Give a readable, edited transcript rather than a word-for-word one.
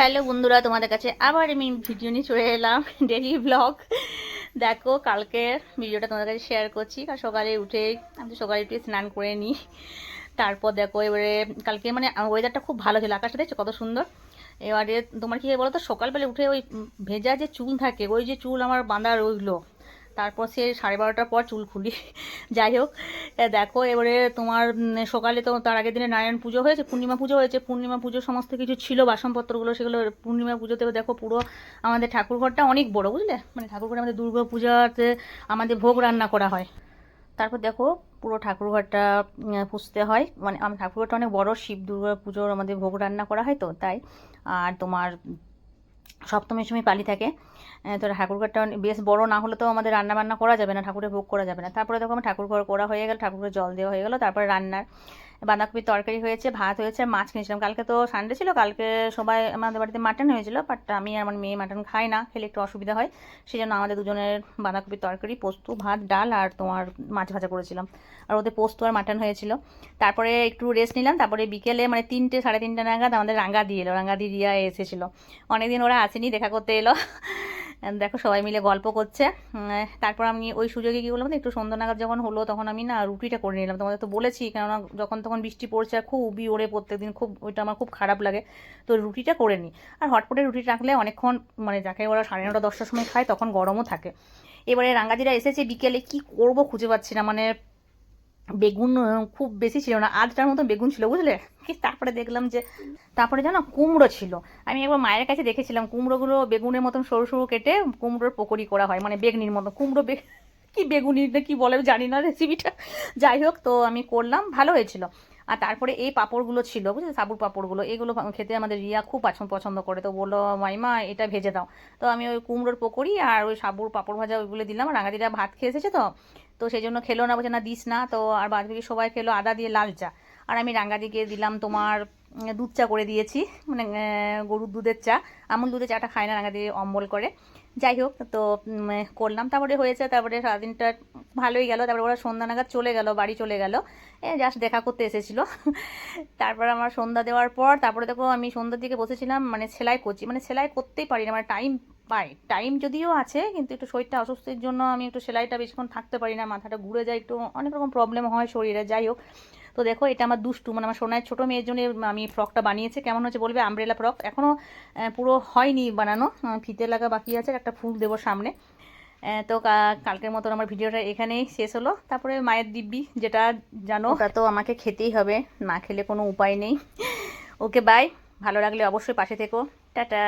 Hello বন্ধুরা, তোমাদের কাছে আবার আমি ভিডিও নিয়ে চলে এলাম, ডেইলি ব্লগ। দেখো, কালকের ভিডিওটা তোমাদের কাছে শেয়ার করছি। আর সকালে উঠে আমি তো সকালে উঠে স্নান করে নিই। তারপর দেখো এবারে কালকে মানে ওয়েদারটা খুব ভালো ছিল, আকাশটা দেখছো কত সুন্দর। এবারে তোমার কি বলো তো, সকালবেলা উঠে ওই ভেজা যে চুল থাকে, ওই যে চুল আমার বাঁধা রইলো। তারপর সে 12:30টার পর চুল খুলি। যাই হোক, দেখো এবারে তোমার সকালে তো তার আগের দিনে নারায়ণ পুজো হয়েছে, পূর্ণিমা পুজো হয়েছে। পূর্ণিমা পুজো সমস্ত কিছু ছিল, বাসনপত্রগুলো সেগুলো পূর্ণিমা পুজোতে দেখো পুরো আমাদের ঠাকুরঘরটা অনেক বড়, বুঝলে, মানে ঠাকুরঘরে আমাদের দুর্গা পূজাতে আমাদের ভোগ রান্না করা হয়। তারপর দেখো পুরো ঠাকুরঘরটা পুষতে হয়, মানে আমার ঠাকুরঘরটা অনেক বড়, শিব দুর্গা পুজোর আমাদের ভোগ রান্না করা হয় তো তাই। আর তোমার সপ্তমীর সময় পালি থাকে। তো ঠাকুরঘরটা বেশ বড় না হলে তো আমাদের রান্না বান্না করা যাবে না, ঠাকুরের ভোগ করা যাবে না। তারপরে দেখো আমার ঠাকুরঘর করা হয়ে গেল, ঠাকুরের জল দেওয়া হয়ে গেল। তারপরে রান্নার বাঁধাকপির তরকারি হয়েছে, ভাত হয়েছে, মাছ কিনেছিলাম। কালকে তো সানডে ছিল, কালকে সবাই আমাদের বাড়িতে মাটন হয়েছিল, বাট আমি আর আমার মেয়ে মাটন খাই না, খেলে একটু অসুবিধা হয়। সেই জন্য আমাদের দুজনের বাঁধাকপির তরকারি, পোস্ত, ভাত, ডাল আর তোমার মাছ ভাজা করেছিলাম। আর ওদের পোস্ত আর মাটন হয়েছিল। তারপরে একটু রেস্ট নিলাম। তারপরে বিকেলে মানে 3টে 3:30 নাগাদ আমাদের রাঙ্গাদি এলো, রাঙ্গাদি রিয়া এসেছিলো। অনেকদিন ওরা আসেনি, দেখা করতে এলো। দেখো সবাই মিলে গল্প করছে। তারপর আমি ওই সুযোগে কী করলাম, একটু সন্ধ্যা নাগাদ যখন হলো তখন আমি না রুটিটা করে নিলাম। তোমাদের তো বলেছি, কেননা যখন তখন বৃষ্টি পড়ছে আর খুবই ওড়ে প্রত্যেকদিন, খুব ওইটা আমার খুব খারাপ লাগে। তো রুটিটা করে নিই। আর হটপটে রুটি রাখলে অনেকক্ষণ, মানে যাকে ওরা 9:30 10টার সময় খায় তখন গরমও থাকে। এবারে রাঙ্গাজিরা এসেছে বিকেলে, কি করব খুঁজে পাচ্ছি না, মানে বেগুন খুব বেশি ছিল না, আধটার মতো বেগুন ছিল, বুঝলে। কি তারপরে দেখলাম যে, তারপরে জানো কুমড়ো ছিল। আমি একবার মায়ের কাছে দেখেছিলাম কুমড়োগুলো বেগুনের মতন সরু সরু কেটে কুমড়োর পকোড়ি করা হয়, মানে বেগনির মতো কুমড়ো কি বেগুনি না কি বলে জানি না রেসিপিটা। যাই হোক, তো আমি করলাম, ভালো হয়েছিল। আর তারপরে এই পাঁপড়গুলো ছিল, বুঝলে, সাবুর পাঁপড়গুলো, এগুলো খেতে আমাদের রিয়া খুব পছন্দ করে। তো বললো মাইমা এটা ভেজে দাও। তো আমি ওই কুমড়োর পকোড়ি আর ওই সাবুর পাঁপড় ভাজা ওইগুলো দিলাম। রাঙাদিরা ভাত খেয়ে এসেছে তো, তো সেই জন্য খেলো না, বলছে না দিস না। তো আর বাদ বাকি সবাই খেলো আদা দিয়ে লাল চা। আর আমি রাঙ্গাদিকে দিলাম তোমার দুধ চা করে দিয়েছি, মানে গরুর দুধের চা। আমুল দুধের চাটা খায় না, রাঙ্গাদি অম্বল করে। যাই হোক, তো করলাম, তারপরে হয়েছে। তারপরে সারাদিনটা ভালোই গেল। তারপরে ওরা সন্ধ্যা নাগাদ চলে গেল, বাড়ি চলে গেল, জাস্ট দেখা করতে এসেছিলো। তারপর আমার সন্ধ্যা দেওয়ার পর তারপরে দেখো আমি সন্ধ্যার দিকে বসেছিলাম, মানে সেলাই করছি, মানে সেলাই করতেই পারি না, মানে টাইম পাই, টাইম যদিও আছে কিন্তু একটু শরীরটা অসুস্থের জন্য আমি একটু সেলাইটা বেশিক্ষণ থাকতে পারি না, মাথাটা ঘুরে যায়, একটু অনেক রকম প্রবলেম হয় শরীরে। যাই হোক, তো দেখো এটা আমার দুষ্টু, মানে আমার সোনার ছোটো মেয়ের জন্য আমি ফ্রকটা বানিয়েছি। কেমন হচ্ছে বলবে, আমব্রেলা ফ্রক, এখনও পুরো হয়নি বানানো, ফিতে লাগা বাকি আছে, একটা ফুল দেবো সামনে। তো কালকের মতন আমার ভিডিওটা এখানেই শেষ হলো। তারপরে মায়ের দিব্যি, যেটা জানো ওটা তো আমাকে খেতেই হবে, না খেলে কোনো উপায় নেই। ওকে বাই, ভালো লাগলে অবশ্যই পাশে থেকো, টাটা।